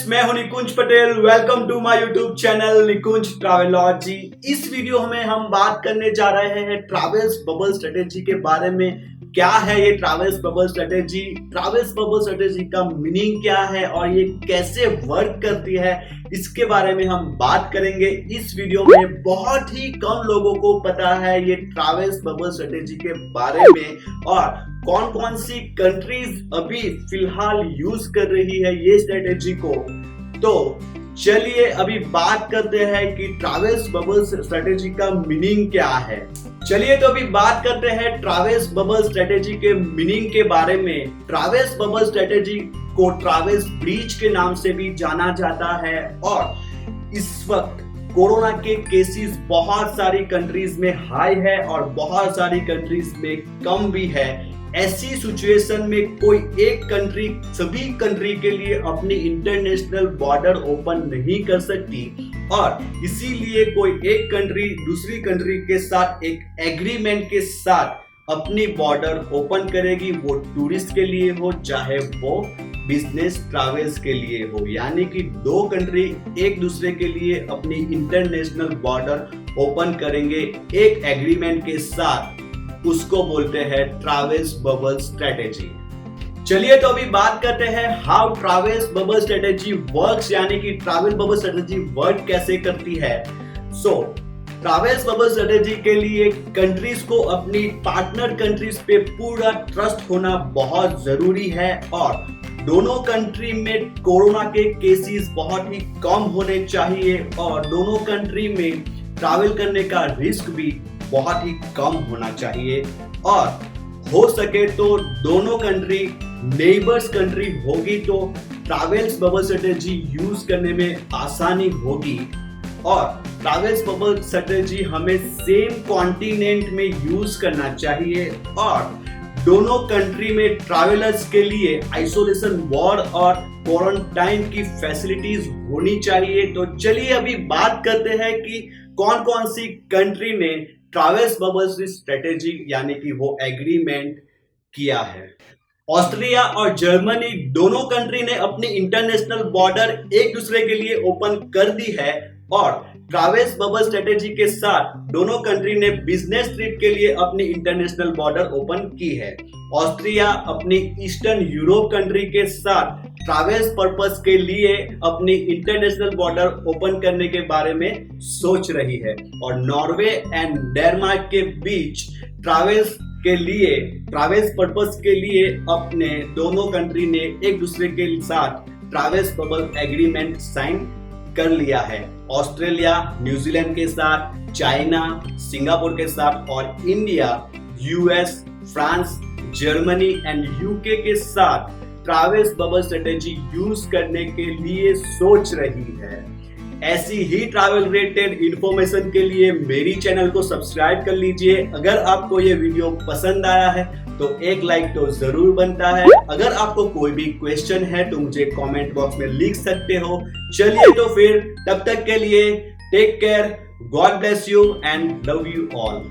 मैं हूं Nikunj Patel. Welcome to my YouTube channel Nikunj Travelogy. इस वीडियो में हम बात करने जा रहे हैं ट्रैवल्स बबल स्ट्रेटेजी के बारे में। क्या है ये travels bubble strategy, travels bubble strategy का मीनिंग क्या है और ये कैसे वर्क करती है, इसके बारे में हम बात करेंगे इस वीडियो में। बहुत ही कम लोगों को पता है ये ट्रैवल्स बबल स्ट्रेटेजी के बारे में और कौन कौन सी कंट्रीज अभी फिलहाल यूज कर रही है ये स्ट्रेटेजी को। तो चलिए अभी बात करते हैं कि ट्रैवल्स बबल स्ट्रेटेजी का मीनिंग क्या है। चलिए तो अभी बात करते हैं ट्रैवल्स बबल स्ट्रेटेजी के मीनिंग के बारे में। ट्रैवल्स बबल स्ट्रेटेजी को ट्रैवल्स ब्रीच के नाम से भी जाना जाता है और इस वक्त कोरोना के केसेस बहुत सारी कंट्रीज में हाई है और बहुत सारी कंट्रीज में कम भी है। ऐसी सिचुएशन में कोई एक कंट्री सभी कंट्री के लिए अपनी इंटरनेशनल बॉर्डर ओपन नहीं कर सकती और इसीलिए कोई एक कंट्री दूसरी कंट्री के साथ एक एग्रीमेंट के साथ अपनी बॉर्डर ओपन करेगी, वो टूरिस्ट के लिए हो चाहे वो बिजनेस ट्रैवल्स के लिए हो। यानी कि दो कंट्री एक दूसरे के लिए अपनी इंटरनेशनल बॉर्डर ओपन करेंगे एक एग्रीमेंट के साथ, उसको बोलते हैं ट्रैवल्स बबल स्ट्रेटेजी। चलिए तो अभी बात करते हैं how travels bubble strategy works, यानी कि ट्रैवल बबल स्ट्रेटेजी वर्क कैसे करती है। ट्रैवल्स बबल स्ट्रेटेजी के लिए कंट्रीज को अपनी पार्टनर कंट्रीज पे पूरा ट्रस्ट होना बहुत जरूरी है और दोनों कंट्री में कोरोना के केसेस बहुत ही कम होने चाहिए और दोनों कंट्री में ट्रैवल करने का रिस्क भी बहुत ही कम होना चाहिए और हो सके तो दोनों कंट्री नेबर्स कंट्री होगी तो ट्रैवल्स बबल स्ट्रेटेजी यूज करने में आसानी होगी। और ट्रैवल्स बबल स्ट्रेटेजी हमें सेम कॉन्टिनेंट में यूज करना चाहिए और दोनों कंट्री में ट्रैवलर्स के लिए आइसोलेशन वार्ड और क्वारंटाइन की फैसिलिटीज होनी चाहिए। तो चलिए अभी बात करते हैं कि कौन कौन सी कंट्री ने ट्रैवल्स बबल स्ट्रेटेजी यानी कि वो एग्रीमेंट किया है। ऑस्ट्रेलिया और जर्मनी दोनों कंट्री ने अपनी इंटरनेशनल बॉर्डर एक दूसरे के लिए ओपन कर दी है और ट्रैवल्स बबल स्ट्रेटेजी के साथ दोनों कंट्री ने बिजनेस ट्रिप के लिए अपनी इंटरनेशनल बॉर्डर ओपन की है। ऑस्ट्रिया अपनी ईस्टर्न यूरोप कंट्री के साथ ट्रैवल्स पर्पस के लिए अपनी इंटरनेशनल बॉर्डर ओपन करने के बारे में सोच रही है और नॉर्वे एंड डेनमार्क के बीच ट्रैवल्स पर्पस के लिए अपने दोनों कंट्री ने एक दूसरे के साथ ट्रैवल्स बबल एग्रीमेंट साइन कर लिया है। ऑस्ट्रेलिया न्यूजीलैंड के साथ, चाइना सिंगापुर के साथ और India US, France, Germany and UK के साथ ट्रैवल्स बबल स्ट्रेटेजी यूज करने के लिए सोच रही है। ऐसी ही ट्रैवल रिलेटेड इंफॉर्मेशन के लिए मेरी चैनल को सब्सक्राइब कर लीजिए। अगर आपको ये वीडियो पसंद आया है तो एक लाइक तो जरूर बनता है। अगर आपको कोई भी क्वेश्चन है तो मुझे कमेंट बॉक्स में लिख सकते हो। चलिए तो फिर तब तक के लिए take care, God bless you and love you all.